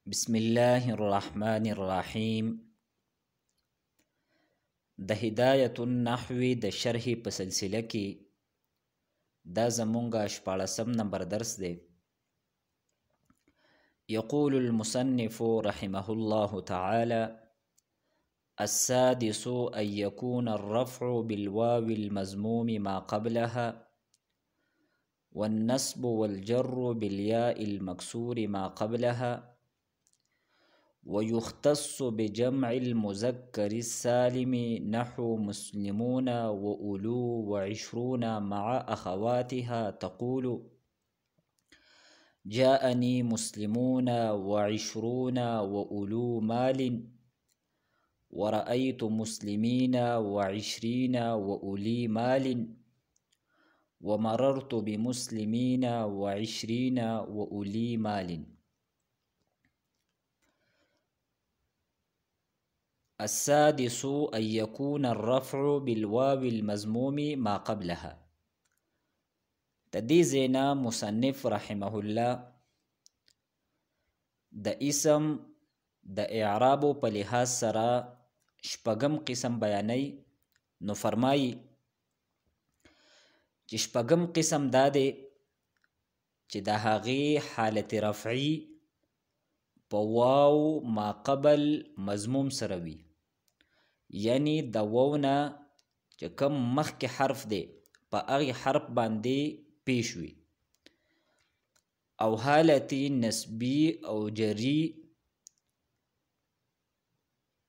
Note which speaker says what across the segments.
Speaker 1: بسم الله الرحمن الرحیم. د هدایت النحو د شرح په سلسله کې دا زمونږه 14 نمبر درس دی. يقول المصنف رحمه الله تعالى: السادس أن يكون الرفع بالواو المزموم ما قبلها، والنصب والجر بالياء المكسور ما قبلها، ويختص بجمع المذكر السالم نحو مسلمون وأولو وعشرون مع أخواتها تقول: جاءني مسلمون وعشرون وأولو مال، ورأيت مسلمين وعشرين وأولي مال، ومررت بمسلمين وعشرين وأولي مال. السادس أن يكون الرفع بالواو المزموم ما قبلها. تدی زینا مصنف رحمه الله د اسم د اعراب په لحاظ سره شپږم قسم بیانوي. نو فرمایي چې شپږم قسم دا دی چې د هغې حالت رفعی په واو ما قبل مضموم سره وي، یعنی د واو نه چې کوم مخکې حرف دی په هغې حرف باندې پیش وي، او حالت نسبی او جری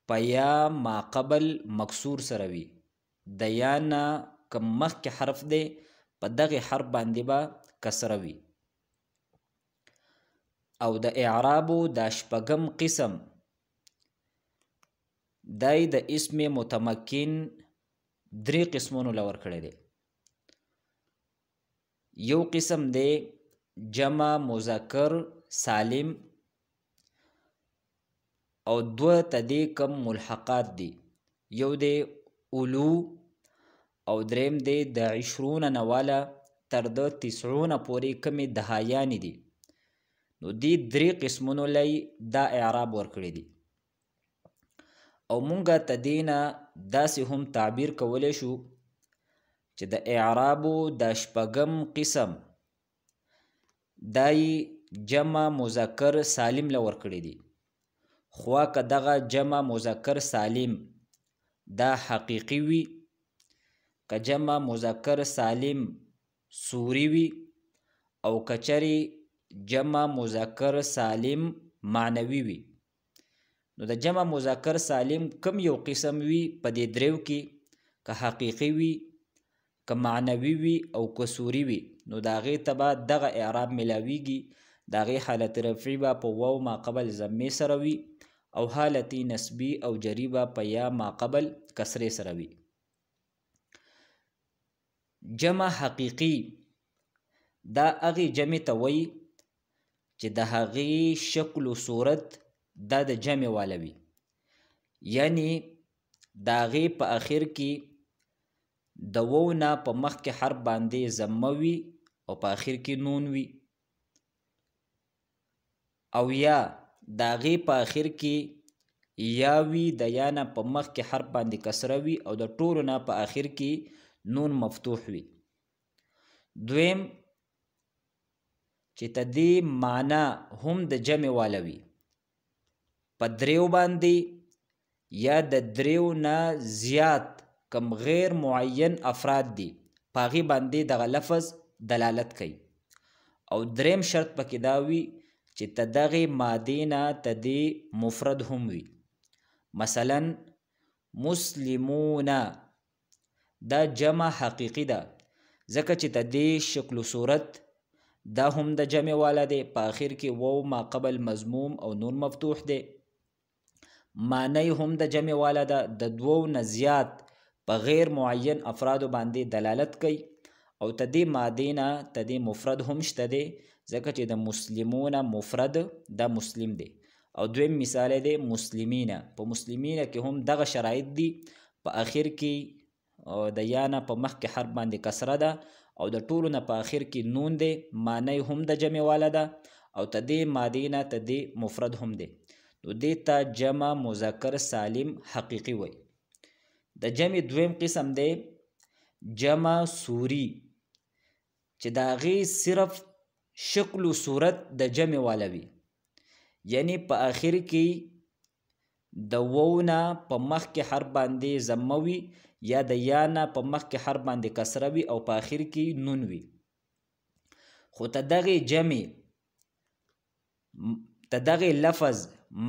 Speaker 1: په یا ما قبل مکسور سره وي. د یا نه کوم مخکې حرف دی په دغې حرف باندې به کسره وي. او د اعرابو دا شپږم قسم دای د اسم متمکن درې قسمونو لور کړی دی. یو قسم دی جمع مذکر سالم، او دوه تدې کم ملحقات دي. یو دی اولو، او دریم دی د 20 نه والا تر د 90 پورې کمې دهایانې دي. نو دی درې قسمونو لای دا اعراب ورکړی دی. او مونږه تدینا داسې هم تعبیر کولی شو چې د اعرابو د شپږم قسم دای جمع مذکر سالم له ورکړی دی. خوا که دغه جمع مذکر سالم دا حقیقي وي، که جمع مذکر سالم صوری وي، او کچری جمع مذکر سالم معنوي وي. نو د جمع مذکر سالم کم یو قسم وي په دې دریو کې، که حقیقي وي، که معنوي وي، او که صوري وي، نو د هغې ته به دغه اعراب ملاویږي. د هغې حالت رفعي به په واو ما قبل ضمې سره وي، او حالت نسبي او جري به په یا ما قبل کسرې سره وي. جمع حقیقي دا هغې جمع ته وایي چې د هغې شکل و صورت دا د جمع والا وي، یعنی د هغې په اخر کې د وو نه په مخکې حرف باندې ضمه وي، او په اخر کې نون وي، او یا د هغې په اخر کې یا وي، د یا نه په مخکې حرف باندې کسره وي، او د ټولو نه په اخر کې نون مفتوح وي. دویم چې تدې معنا هم د جمع والا وي، په دریو باندې یا د دریو نه زیات کم غیر معین افراد دي په هغې باندې دغه لفظ دلالت کوي. او دریم شرط پکې دا وي چې ته دغې مادې نه تدې مفرد هم وي. مثلا مسلمون دا جمع حقیقي ده، ځکه چې تدې شکل و صورت دا هم د جمع والا دی، په آخر کې وو ما قبل مضموم او نون مفتوح دی. معنی هم د جمع والا ده، د دوو نه زیات په غیر معین افرادو باندې دلالت کوي. او تدې مادې نه تدې مفرد هم شته دی، ځکه چې د مسلمون مفرد دا مسلم دی. او دویم مثال دی مسلمین. په مسلمین کې هم دغه شرایط دي، په آخر کې د یا نه په مخکې حرف باندې کسره ده، او د ټولو نه په آخر کې نون دی. معنی هم د جمع والا ده، او تدې مادې نه تدې مفرد هم دی، نو دې ته جمع مذکر سالم حقیقي وایي. د جمع دویم قسم دی جمع صوري، چې د هغې صرف شکل و صورت د جمع والا وي، یعنی په آخر کې د وو نه په مخکې حرف باندې ضمه وي یا د یا نه په مخکې حرف باندې کسره وي او په آخر کې نون وي. خو ته دغې جمع ته دغې لفظ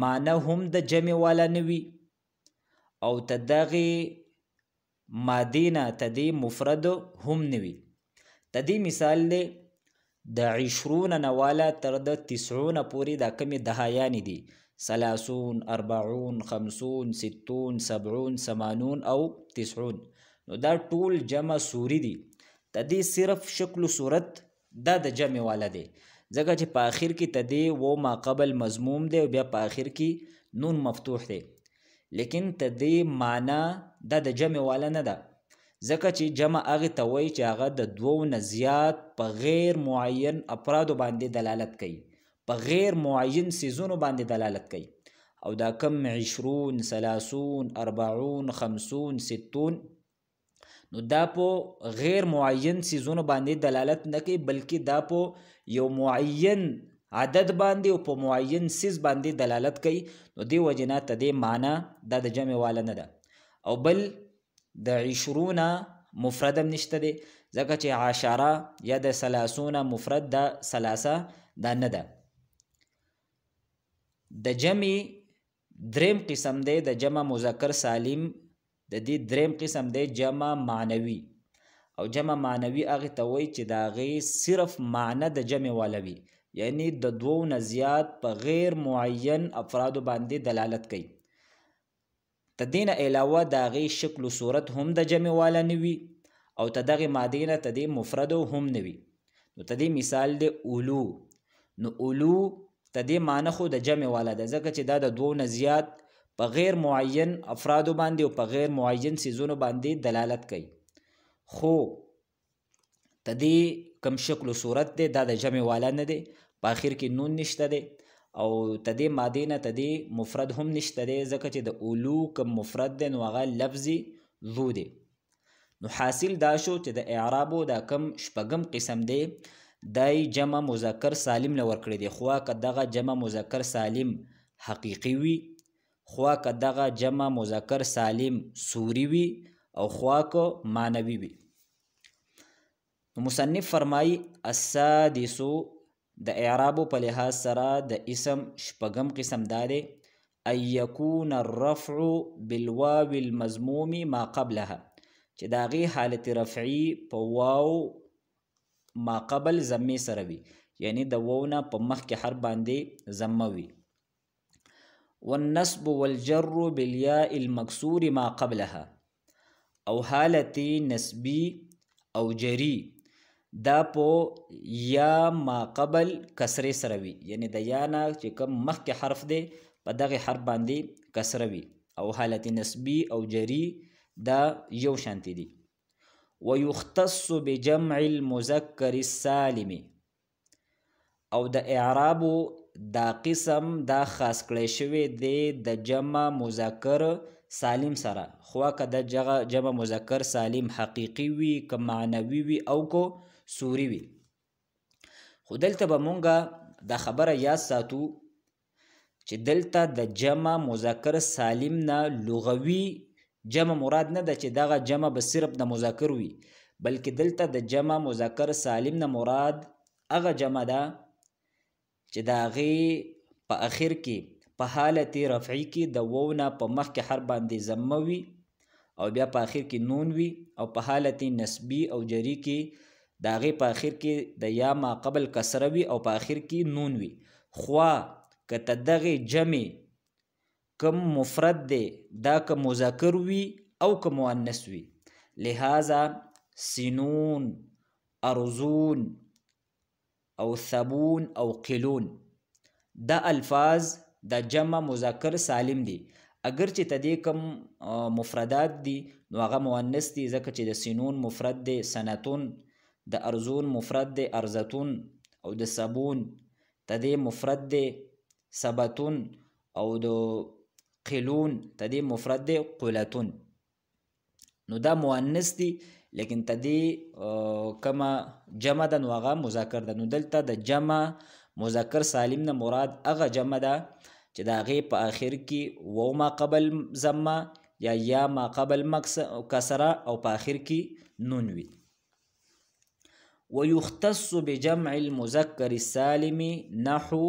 Speaker 1: معنی هم د جمع والا نه وي او ته دغې مادې نه ته دې مفرد هم نه وي. ته دې مثال دی د 20 نه والا تر د 90 پورې دا کمې دهایانې دي، 30 40 50 60 70 80 او 90، نو دا ټول جمع صوري دي. ته دې صرف شکل و صورت دا د جمع والا دی، ځکه چې په آخر کې ته دې و ما قبل مضموم دی او بیا په آخر کې نون مفتوح دی، لیکن ته دې معنا دا د جمع والا نه ده، ځکه چې جمع هغې ته وایي چې هغه د دوو نه زیات په غیر معین افرادو باندې دلالت کوي، په غیر معین څیزونو باندې دلالت کوي. او دا کم 20 30 40 50 60 نو دا په غیر معین څیزونو باندې دلالت نه کوي، بلکې دا په یو معین عدد باندې او په معین څیز باندې دلالت کوي. نو دې وجې نه ته دې معنا دا د جمع والا نه ده. او بل د 20 مفرد هم نشته دی، ځکه چې 10 یا د 30 مفرد د 30 دا نه ده. د جمع دریم قسم دی د جمع مذکر سالم، د دې دریم قسم دی جمع معنوي. او جمع معنوي هغې ته وایي چې د هغې صرف معنی د جمع والا وي، یعنی د دوو نه زیات په غیر معین افرادو باندې دلالت کوي. ته دې نه علاوه د هغې شکل و صورت هم د جمع والا نه وي او ته دغې مادې نه ته دې مفرد هم نه وي. نو ته دې مثال دی اولو، نو اولو ته دې معنی خو د جمع والا ده، ځکه چې دا د دوو نه زیات په غیر معین افرادو باندې او په غیر معین څیزونو باندې دلالت کوي. خو ته دې کم شکل و صورت دی دا د جمع والا نه دی، په آخر کې نون نشته دی او ته دې مادې نه ته دې مفرد هم نشته دی، ځکه چې د اولو کم مفرد دی نو هغه لفظي ذو دی. نو حاصل دا شو چې د اعرابو دا کم شپږم قسم دی دای جمع مذکر سالم له ورکړی دی، خوا که دغه جمع مذکر سالم حقیقي وي، خوا که دغه جمع مذکر سالم صوري وي او خوا که معنوي وي. نو مصنف فرمایي السادسو د اعرابو په لحاظ سره د اسم شپږم قسم دا دی ان یکون الرفع بالواو المضموم ما قبلها، چې د هغې حالت رفعي په واو ما قبل ضمې سره وي، یعنی د واو نه په مخکې حرف باندې ضمه وي. والنصب والجر بالیاء المکسور ما قبلها، او حالت نسبی او جری دا په یا ما قبل کسرې سره وي، یعنی د یا نه چې کوم مخکې حرف دی په دغې حرف باندې کسره وي، او حالت نسبی او جری دا یو شانتي دي. ويختص بجمع المذکر السالم، او د اعرابو دا قسم دا خاص کړی شوی دی د جمع مذکر سالم سره، خوا که د جمع مذکر سالم حقیقي وي که معنوي وي او که صوري وي. خو دلته به مونږه دا خبره یاد ساتو چې دلته د جمع مذکر سالم نه لغوي جمع مراد نه ده چې دغه جمع به صرف د مذکر وي، بلکې دلته د جمع مذکر سالم نه مراد هغه جمع ده چې د هغې په اخر کې په حالت رفعي کې د وو نه په مخکې حرف باندې ضمه وي او بیا په اخر کې نون وي، او په حالت نسبی او جری کې د هغې په اخر کې د یا ما قبل کسره وي او په اخر کې نون وي. خوا که ته دغې جمع کم مفرد دی دا که مذکر وي او که مؤنث وي، لہذا سنون، ارزون او ثبون او قلون دا الفاظ دا جمع مذکر سالم دي، اگر چې ته دې کم مفردات دي نو هغه مؤنث دي، ځکه چې د سنون مفرد دی سنتون، د ارزون مفرد دی ارزتون، او د ثبون تدې مفرد دی سبتون، او د قلون تدې مفرد دی قلتون. نو دا مؤنث دی لیکن تدې کما جمع ده نو هغه مذکر ده. نو دلته د جمع مذکر سالم نه مراد هغه جمع ده چې د هغې په آخر کې واو ما قبل ضمه یا ما قبل کسره او په آخر کې نون وي. ويختص بجمع المذكر السالم نحو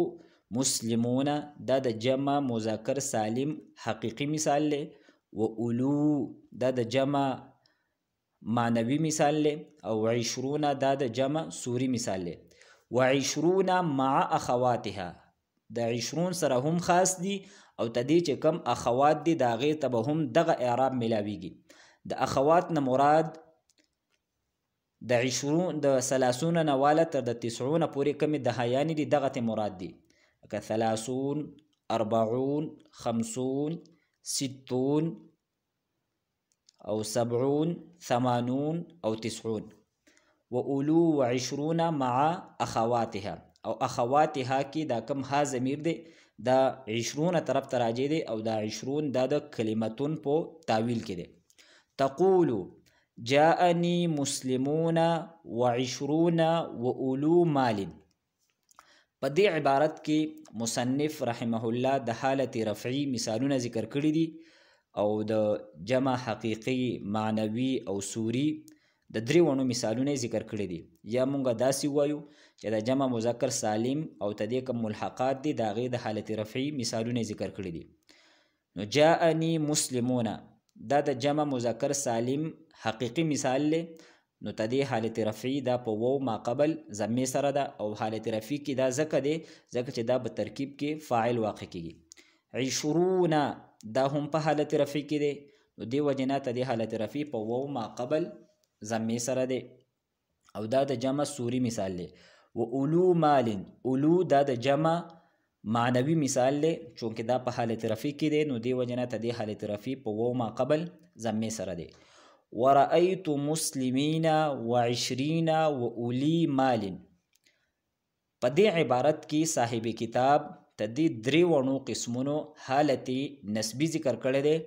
Speaker 1: مسلمون، دا د جمع مذکر سالم حقیقی مثال لی. و اولو دا د جمع معنوي مثال لی. او 20 دا د جمع سوری مثال لی. و 20 مع اخواتها، د 20 سره هم خاص دي او تدې چې کم اخوات دي دا غیر ته به هم دغه اعراب ملاویږي. د اخوات نه مراد د 20 د 30 نه والا تر د 90 پورې کمې دهیانې دي دغه ته مراد دي، که 30 40 50 60 او 70 80 او 90. و اولو و 20 مع اخواتها، او اخواتها کې دا کم ها ضمیر دی دا 20 طرف ته راجع دی او دا 20 دا د کلمتون په تاویل کې دی. تقول جاءني مسلمون و 20 و اولو مال. په دې عبارت کې مصنف رحمه الله د حالت رفعی مثالونه ذکر کړي دي او د جمع حقیقی معنوي او سوری د درې وړو مثالونه ذکر کړي دي. یا مونږ داسې وایو چې د جمع مذکر سالم او تدې کوم ملحقات دي د هغې د حالت رفعی مثالونه ذکر کړي دي. نو جاءني مسلمون دا د جمع مذکر سالم حقیقی مثال لی. نو تدې حالت رفعی دا په واو ما قبل ضمې سره ده او حالت رفعی کې دا ځکه دی ځکه چې دا په ترکیب کې فاعل واقع کیږي. 20 دا هم په حالت رفعی کې دی، نو دې وجې نه تدې حالت رفعی په واو ما قبل ضمې سره دی او دا د جمع سوری مثال دی. و اولو مال، اولو دا د جمع معنوي مثال دی چونکې دا په حالت رفعی کې دی، نو دې وجې نه تدې حالت رفعی په واو ما قبل ضمې سره دی. ورأيت مسلمین و 20 و اولی مال. په دې عبارت کې صاحب کتاب تدې درې وړو قسمونو حالت نسبی ذکر کړی دی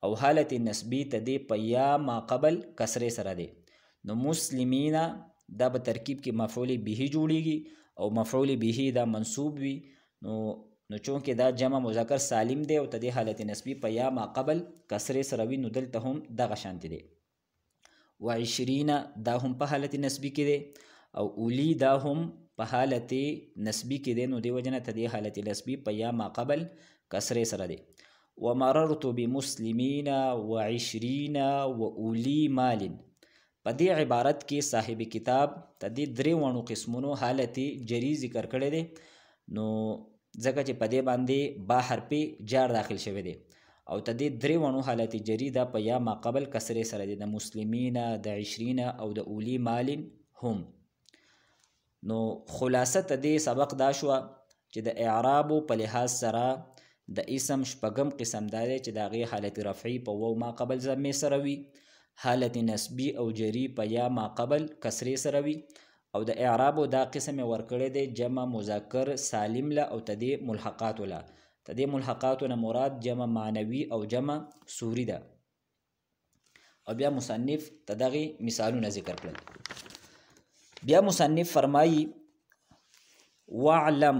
Speaker 1: او حالت نسبی تدې په یا ما قبل کسرې سره دی. نو مسلمین دا په ترکیب کې مفعول به جوړیږي او مفعول به دا منصوب وي. نو چونکې دا جمع مذکر سالم دی او تدې حالت نسبی په یا ما قبل کسرې سره وي، نو دلته هم دغه شانتي دی. و 20 دا هم په حالت نسبی کې دی او اولی دا هم په حالت نسبی کې دی، نو دی وجنه تدې حالت نسبی په یا ما قبل کسرې سره دی. و مررت بمسلمین و 20 و اولی مال. په دې عبارت کې صاحب کتاب تدې درې وړو قسمونو حالت جری ذکر کړی دی، نو ځکه چې په دې باندې با حرف جار داخل شوی دی او تدې درې وړو حالت جری دا په یا ما قبل کسرې سره دی، د مسلمین د 20 او د اولی مال هم. نو خلاصه تدې سبق دا شوه چې د اعرابو په لحاظ سره د اسم شپږم قسم دا دی چې د هغې حالت رفعی په واو ما قبل ضمې سره وي، حالت نسبی او جری په یا ما قبل کسرې سره وي، او د اعرابو دا قسم یې ورکړی دی جمع مذکر سالم له او تدې ملحقاتو له. تدې ملحقاتو نه مراد جمع معنوي او جمع سوری ده. او بیا مصنف تدغې مثالونه ذکر کړل. بیا مصنف فرمایي واعلم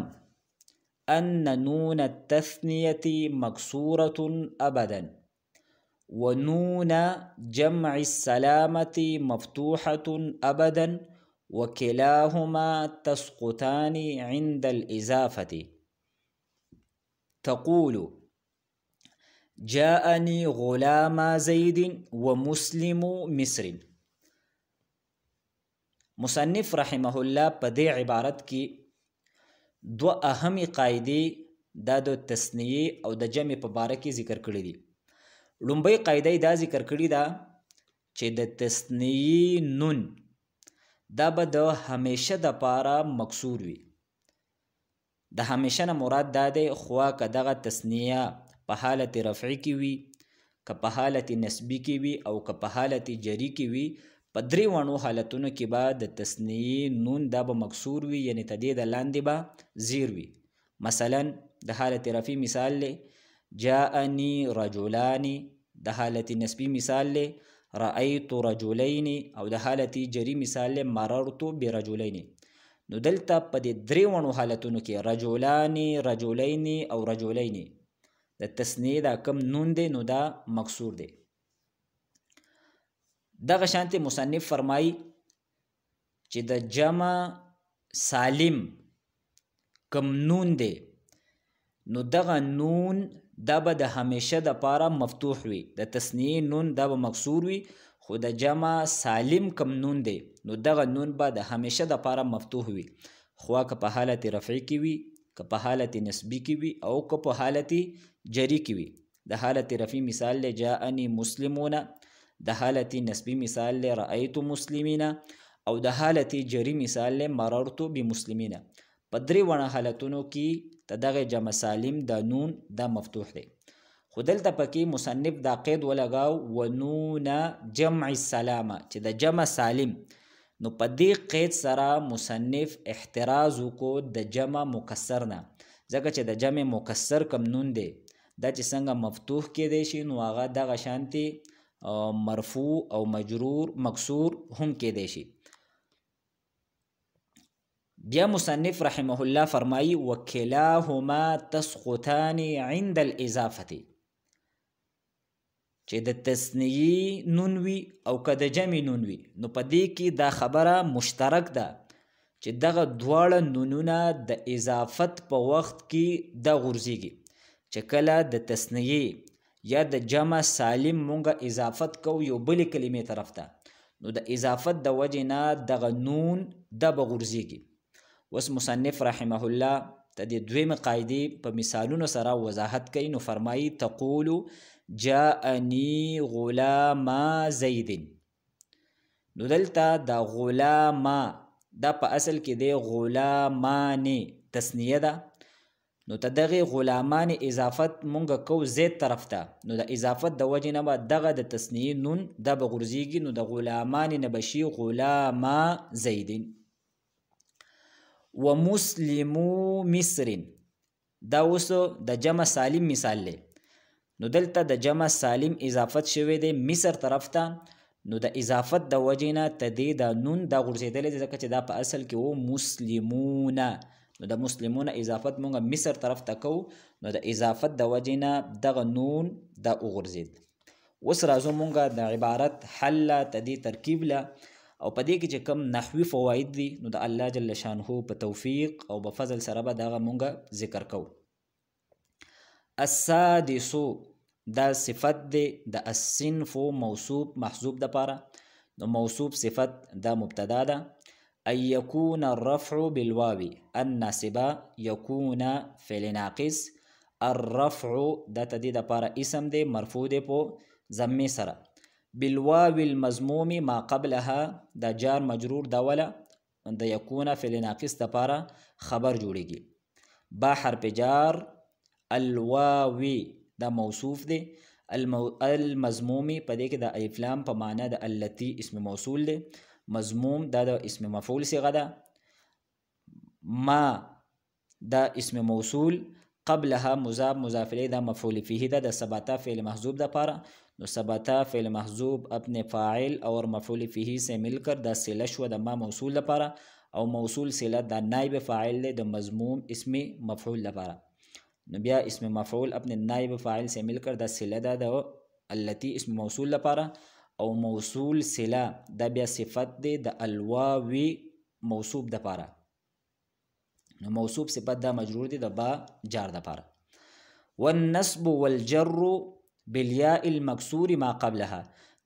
Speaker 1: ان نون التثنیة مکسورة ابدا ونون جمع السلامة مفتوحة ابدا وكلاهما تسقطان عند الإضافة. تقول جاءني غلام زيد ومسلم مصر. مصنف رحمه الله په دې عبارت کې دو اهمي قاعدې دا د تثنیه او د جمع په باره کې ذکر کړي دي. لومبۍ قاعده دا ذکر کړي ده چې د تثنیه نون دا به د همیشه د پاره مکسور وي. د همیشه نه مراد دا دی خوا که دغه تثنیه په حالت رفعی کې وي، که په حالت نسبی کې وي او که په حالت جری کې وي، په درې وړو حالتونو کې به د تثنیې نون دا به مکسور وي، یعنی تدې د لاندې به زیر وي. مثلا د حالت رفعی مثال لی جاءنی رجلانی، د حالت نسبی مثال لی رأیت رجلین، او د حالت جری مثال لی مررت برجلین. نو دلته په دې درې وړو حالتونو کې رجلانی، رجلین او رجلین د تثنیې دا کم نون دی نو دا مکسور دی. دغه شانتې مصنف فرمایي چې د جمع سالم کم نون دی نو دغه نون دا به د همیشه د پاره مفتوح وي، د تثنیې نون دا به مکسور وي، خو د جمع سالم کم نون دی نو دغه نون به د همیشه د پاره مفتوح وي، خو که په حالت رفعی کې وي، که په حالت نسبی کې وي، او که په حالت جری کې وي. د حالت رفعی مثال له جاءنی مسلمون، د حالت نسبی مثال له رأیت مسلمین، او د حالت جری مثال له مررت بمسلمین. په درې وړه حالتونو کې دغه جمع سالم د نون دا مفتوح دی. خو دلته پکې مصنف دا قید ولګاو ونون جمع السلامه، چې د جمع سالم نو په دې قید سره مصنف احتراز وکړو د جمع مکسر نه، ځکه چې د جمع مکسر کم نون دی دا چې څنګه مفتوح کېدی شي نو هغه دغه شانتې مرفوع او مجرور مکسور هم کېدی شي. بیا مصنف رحمه الله فرمایي وکلاهما تسقطان عند الاضافه، چې د تثنیې نون وي او که د جمع نون وي نو په دې کې دا خبره مشترک ده چې دغه دواړه نونونه د اضافت په وخت کې د غورځېږي. چې کله د تثنیې یا د جمع سالم مونږه اضافت کو یو بلې کلمې طرف ته نو د اضافت د وجې نه دغه نون د به غورځېږي. اوس مصنف رحمه الله ته د دویمې قاعدې په مثالونو سره وضاحت کوي. نو فرمایي تقول جاءنی غلام زید. نو دلته د غلام دا په اصل کې د غلامان تثنیه ده، نو ته دغه غلامان اضافت مونږ کو زید طرف ته، نو د اضافت د وجې نه به دغه د تثنیې نون دا به غورځېږي، نو د غلامان نه به شي غلام زیدین. ومسلمو مصر دا اوس د جمع سالم مثال دی. نو دلته د جمع سالم اضافت شوی دی مصر طرف ته، نو د اضافت د وجې نه تدې د نون دا غورځېدلی دی ځکه چې دا په اصل کې و مسلمونه، نو د مسلمونه اضافت مونږ مصر طرف ته کو، نو د اضافت د وجې نه دغه نون دا وغورځېد. اوس راځو مونږ د عبارت حل تدې ترکیب له، او په دې کې چې کوم نحوي فواید دي نو د الله جل شانه په توفیق او په فضل سره به دغه مونږ ذکر کوو. السادسو دا صفت دی د الصنف موصوب محذوب د پاره، نو موصوب صفت دا مبتدا ده. ان يكون الرفع بالواو الناصبه يكون فعل ناقص، الرفع دا تدې د پاره اسم دی مرفوع دی په ضمه سره، بالواو المضموم ما قبلها دا جار مجرور دا ولا د يكون فعل ناقص د پاره خبر جوړیږي. با حرف جار، الواوی دا موصوف دی، المضمومی په دې کې د الف لام په معنا د التی اسم موصول دی، مضموم دا د اسم مفعول صيغه ده، ما دا اسم موصول، قبلها مضاف مضاف الیه دا مفعول فیه ده، د ثباتا فعل محذوب ده پاره، نو ثباتا فعل محذوب اپنے فاعل اور مفعول فیه سے مل کر دا صله شو د ما موصول ده پاره، او موصول صله دا نائب فاعل ده د مضموم اسم مفعول ده پاره، نو بیا اسم مفعول اپنے نائب فاعل سے مل کر دا صله ده د التی اسم موصول ده پاره، او موصول صله دا بیا صفت ده د الواوی موصوب ده پاره، نو موصوب صفت دا مجرور دی د با جار ده پاره. والنصب والجر بالیاء المکسور ما قبلها،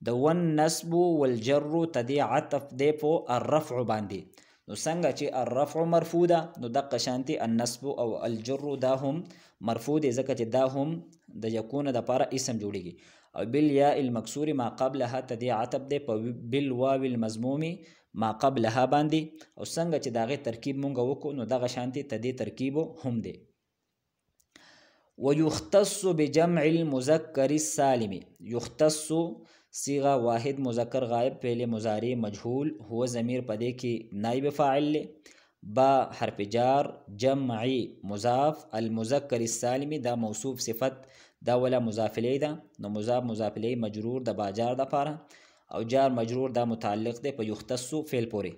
Speaker 1: د والنصب والجر تدی عطف دی په الرفع باندې، نو څنګه چې الرفع مرفوع ده نو دقه شانتي النصب او الجر دا هم مرفوع دي ځکه چې دا هم د یکون د پاره اسم جوړیږي، او بالیاء المکسور ما قبلها تدی عطف دی په بالواو المضموم ما قبلها باندې، او څنګه چې داغه ترکیب مونږ وکړو نو دغه شانتي تدی ترکیب هم دی. ويختص بجمع المذكر السالم، يختص صيغه واحد مذکر غائب فعل مضارع مجهول هو ضمیر پدې کې نائب فاعل له. با حرف جار جمعی مضاف المذکر السالم دا موصوف صفت دا ولا مضاف الیه ده. نو مضاف الیه مجرور د با جار د پاره او جار مجرور دا متعلق ده په یختص فعل پورې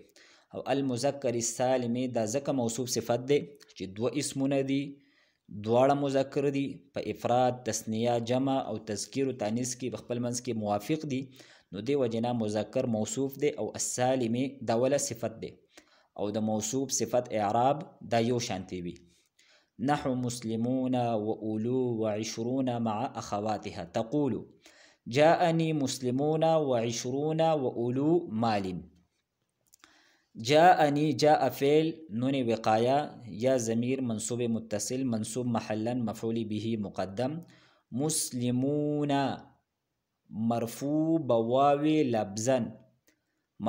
Speaker 1: او المذکر السالم دا ځکه موصوف صفت ده چې دوه اسمونه دي دواړه مذکر دي په افراد تثنیه جمع او تذکیر او تانیث کې په خپل منځ کې موافق دي نو دی وجنا مذکر موصوف دی او السالم دا ولا صفت دی او د موصوف صفت اعراب دا یو شانتی وي. نحو مسلمون وأولو وعشرون مع أخواتها تقول جاءني مسلمون وعشرون وأولو مال. جاءني جاء فعل نون وقاية يا ضمير منصوب متصل منصوب محلا مفعول به مقدم. مسلمون مرفوع بواوي لفظا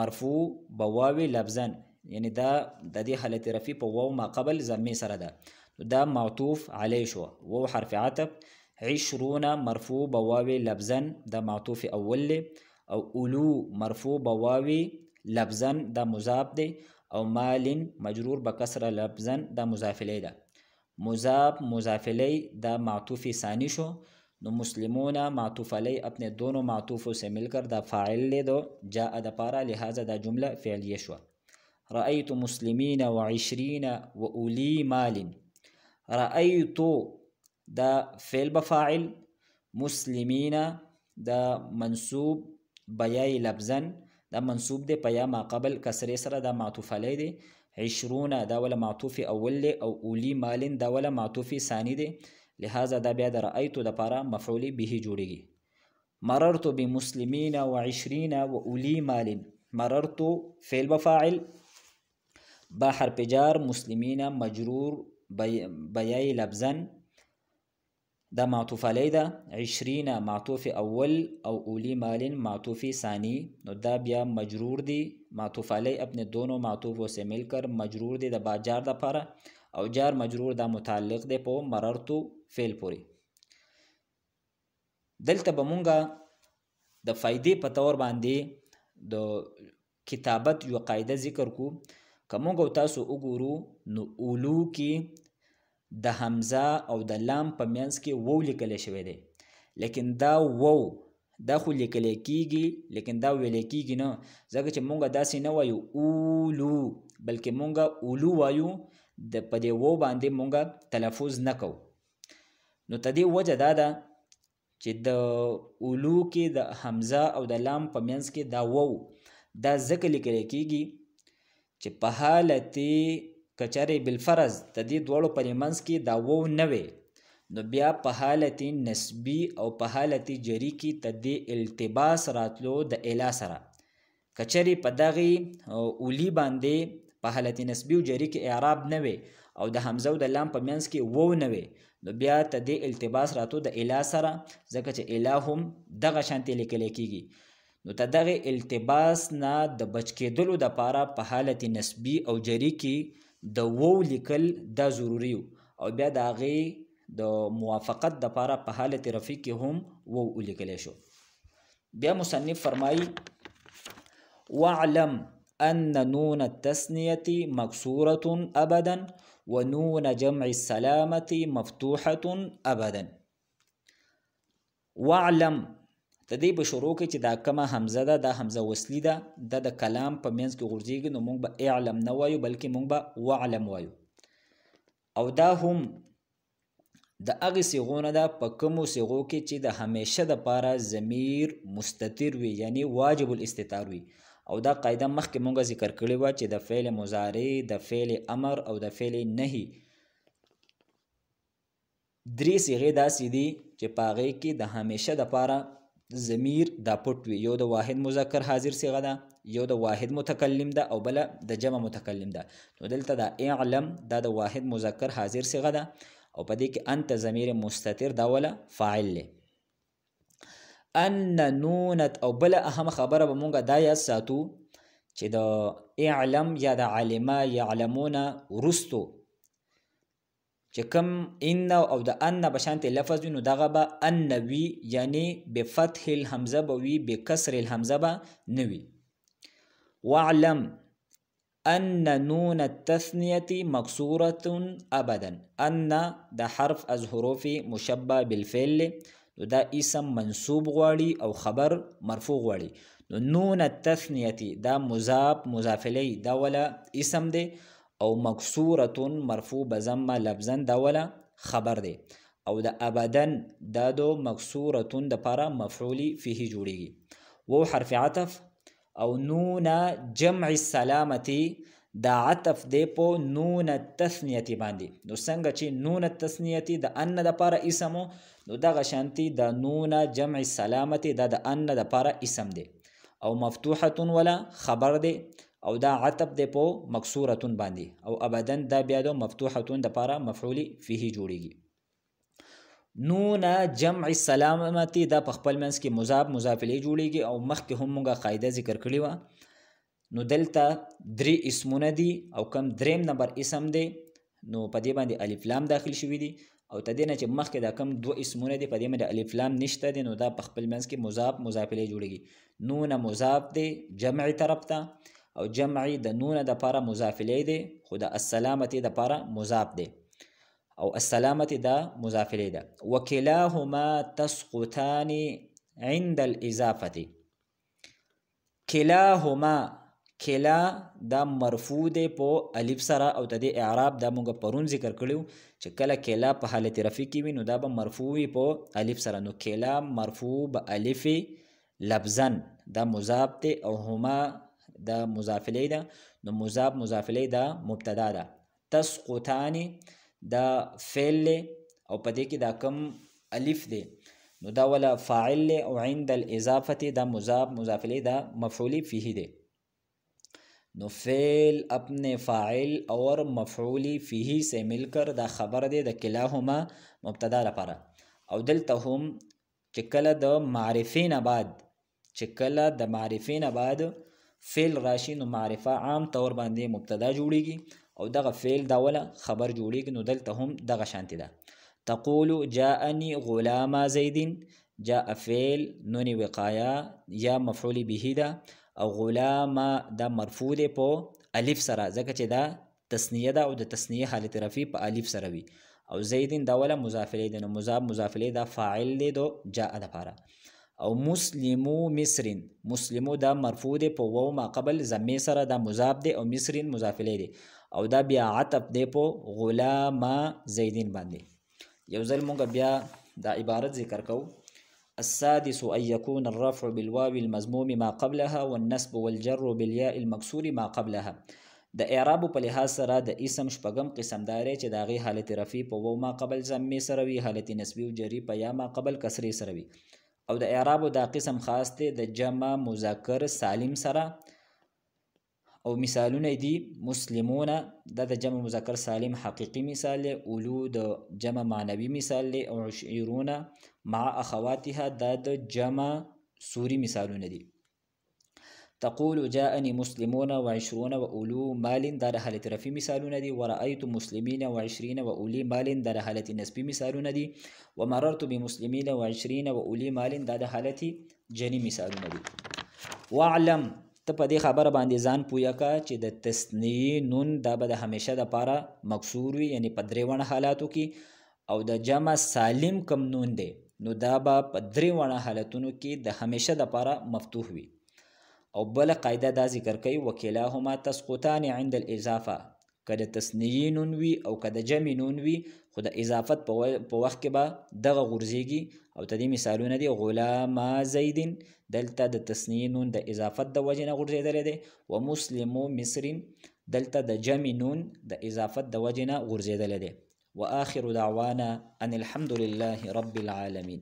Speaker 1: مرفوع بواوي لفظا يعني دا د دې حالت رفع په واو ما قبل ضمیر سره ده دا معطوف علی شو واو حرف عطف. 20 مرفوع بواوي لفظا دا معطوف اول له او اولو مرفوع بواوي لفظا دا مضاف دی او مال مجرور بکسر لفظا دا مضاف الیه ده. مضاف الیه دا معطوف ثانی شو. نو مسلمون معطوف علیه اپنے دونوں معطوفوں سے مل کر دا فاعل لے دو جاء دا پارا لہذا دا جملہ فعلیہ شو. رأیت مسلمین وعشرین وأولی مال. رأیت دا فعل بفاعل مسلمین دا منصوب بیائی لفظا دا منصوب دی په یا ما قبل کسره سره دا معطوف علی دی. 20 دا ولا معطوف اول لی او اولی مالن دا ولا معطوف ثانی دی لہذا دا بیا د رأیتو د پاره مفعول به جوړیږي. مررت بمسلمین و20 و اولی مالن. مررت فعل بفاعل با حرف جار مسلمین مجرور بیای لفظا دا معطوف علی ده. 20 معطوف اول او اولی مال معطوف ثانی نو دا بیا مجرور دی معطوف علی اپنے دونوں معطوفوں سے مل کر مجرور دی دا با جار دا پارا او جار مجرور دا متعلق دی پو مررتو فعل پوری. دلته بمونگا دا فائدے پتور باندې د کتابت یو قاعده ذکر کو. کمونگا تاسو وګورو نو اولو کی د حمزه او د لام په منځ کې وو لیکل شوی دی لیکن دا وو دا خو لیکل کیږي لیکن دا ویل کیږي نه ځکه چې مونږ داسې نه وایو اولو بلکې مونږ اولو وایو د په دې وو باندې مونږ تلفظ نه کوو. نو ته دې وجه دا ده چې د اولو کې د حمزه او د لام په منځ کې دا وو دا ځکه لیکل کیږي چې په حالت کچره بالفرض د دې دوړو په منځ کې دا وو نه وي نو بیا په حالت نسبی او په حالت جری کې ته د التباس راتلو د الا سره کچره په دغه اولی باندې په حالت نسبی او جری کې اعراب نه وي او د حمزه او د لام په منځ کې وو نه وي نو بیا ته د التباس راتلو د الا سره ځکه چې الا هم دغه شانتي لیکل کیږي. نو ته دغه التباس نه د بچ کېدلو د پاره په حالت نسبی او جری کې د وو لیکل دا ضروری او بیا د هغې د موافقت د پاره په حالت رفع کې هم وو لیکلی شو. بیا مصنف فرمایی واعلم ان نون التثنیة مکسورة ابدا و نون جمع السلامة مفتوحة ابدا. واعلم تدې په شروع کې چې دا کمه حمزه ده دا حمزه وصلی ده دا د کلام په منځ کې غورځېږي نو موږ به اعلم نه وایو بلکې موږ به واعلم وایو او دا هم د هغې صیغو نه ده په کومو صیغو کې چې د همیشه دپاره ضمیر مستتر وي یعنی واجب الاستتار وي او دا قاعده مخکې موږ ذکر کړې وه چې د فعل مضارع د فعل امر او د فعل نهي درې صیغې داسې دي چې په هغې کې د همیشه دپاره ضمیر دا پټ وي یو د واحد مذکر حاضر صیغه ده یو د واحد متکلم ده او بله د جمع متکلم ده. نو دلته دا اعلم دا د واحد مذکر حاضر صیغه ده او په دې کې انت ضمیر مستتر دا ولا فاعل له. ان نونت او بله اهم خبره به مونږ دا یاد ساتو چې د اعلم یا د علمه یعلمونه وروستو چې کوم ان او د ان بشانت لفظ وي نو دغه به ان وي، یعنی بفتح الحمزه به وي، بکسر الحمزه به نه وي. واعلم ان نون التثنیه مکسوره ابدا. ان د حرف از حروف مشبه بالفعل، نو دا اسم منصوب غواړي او خبر مرفوع غواړي. نو نون التثنیه دا مضاف مضاف الیه دا ولا اسم دی، او مکسوره مرفوع بضمه لفظا دا ولا خبر دی. او د ابدن دا دو مکسوره د پاره مفعول فيه جوړیږي. وو حرف عطف. او نون جمع السلامتی دا عطف دی په نون التثنیه باندې. نو څنګه چې نون التثنیه د ان د پاره اسمو، نو دغه شانتي د نون جمع السلامتی دا د ان د پاره اسم دی، او مفتوحه ولا خبر دی، او دا عطف دی په مکسوره باندې. او ابدن دا بیا د مفتوحه د پاره مفعول فيه جوړیږي. نون جمع السلامتی دا په خپل منځ کې مضاف مضاف الیه جوړیږي، او مخکې هم موږ قاعده ذکر کړې وه. نو دلته درې اسمونه دي، او کم دریم نمبر اسم دی، نو په دې باندې الف لام داخل شوي دي. او تدې نه چې مخکې دا کم دو اسمونه دي په دې باندې الف لام نشته دي، نو دا په خپل منځ کې مضاف مضاف الیه جوړیږي. نون مضاف دی جمع طرف ته، او جمع د نون د پاره مضاف الیه دی، خو د السلامتی د پاره مضاف دی، او السلامتی دا مضاف الیه ده. وکلاهما تسقطان عند الاضافه. کلاهما، کلا دا مرفوع دی په الف سره، او د دې اعراب دا موږ پرون ذکر کړیو چې کله کلا په حالت رفع کې وي نو دا به مرفوع وي په الف سره. نو کلا مرفوع به الف لفظا دا مضاف دی، او هما دا مضاف الیه ده. نو مضاف مضاف الیه دا مبتدا ده. تسقطان دا فعل، او په دې کې دا کم الف دی نو دا ولا فاعل، او عند الاضافه دا مضاف مضاف الیه دا مفعول فيه دی. نو فعل اپنے فاعل اور مفعول فيه سے مل کر دا خبر دی د کلاهما مبتدا لپاره. او دلته هم چې کله د معرفې نه بعد، چې کله د معرفې نه بعد فعل راشي، نو معرفه عام طور باندې مبتدا جوړیږي، او دغه فعل دا ولا خبر جوړیږي. نو دلته هم دغه شانتی ده. تقول جاءني غلام زید. جاء فعل نون وقایا یا مفعول به ده، او غلام دا مرفوع دی په الف سره، ځکه چې دا تسنیه ده، او د تسنیه حالت رفع په الف سره وي. او زیدین دا ولا مضاف الیه ده، نو مضاف مضاف الیه دا فاعل دی دو جاء دپاره. او مسلمو مصرین، مسلمو دا مرفوع دی په واو ما قبل ضمې سره، دا مضاف دی، او مصرین مضاف الیه دی، او دا بیا عطف دی په غلام زیدین باندې. یو ځل مونږ بیا دا عبارت ذکر کوو. السادس أن يكون الرفع بالواو المضموم ما قبلها والنصب والجر بالياء المكسور ما قبلها. د اعراب په لحاظ سره د اسم شپږم قسم داري چې د هغې حالت رفع په واو ما قبل ضمې سره وي، حالت نسبي او جري په یا ما قبل کسرې سره وي. او د اعراب دا قسم خاص دی د جمع مذکر سالم سره. او مثالونه دي مسلمون دا د جمع مذکر سالم حقیقي مثال دی، اولو د جمع معنوي مثال دی، او عشرون مع اخواتها دا د جمع سوري مثالونه دي. تقول جاءني مسلمون وعشرون واولو مال دا د حالت رفع مثالونه دي. ورأيت مسلمين وعشرين واولي مال دا د حالت نسبي مثالونه دي. ومررت بمسلمين وعشرين واولي مال دا د حالت جني مثالونه دي. واعلم ته په دې خبره باندې ځان پویه کا چې د تثنیې نون دا به د همیشه دپاره مکسور وي، یعنی په درې وړه حالاتو کې. او د جمع سالم کم نون دی نو دا به په درې وړه حالتونو کې د همیشه دپاره مفتوح وي. او بله قاعده دا ذکر کوي وکلاهما تسقطان عند الاضافه. که د تثنیې نون وي او که د جمع نون وي، خو د اضافت په وخت کې به دغه غورځېږي. او ته دې مثالونه دي غلام زیدین، دلته د تثنیې نون د اضافت د وجې نه غورځېدلی دی. و مسلمو مصرین، دلته د جمع نون د اضافت د وجې نه غورځېدلی دی. و آخر دعوانا ان الحمد لله رب العالمین.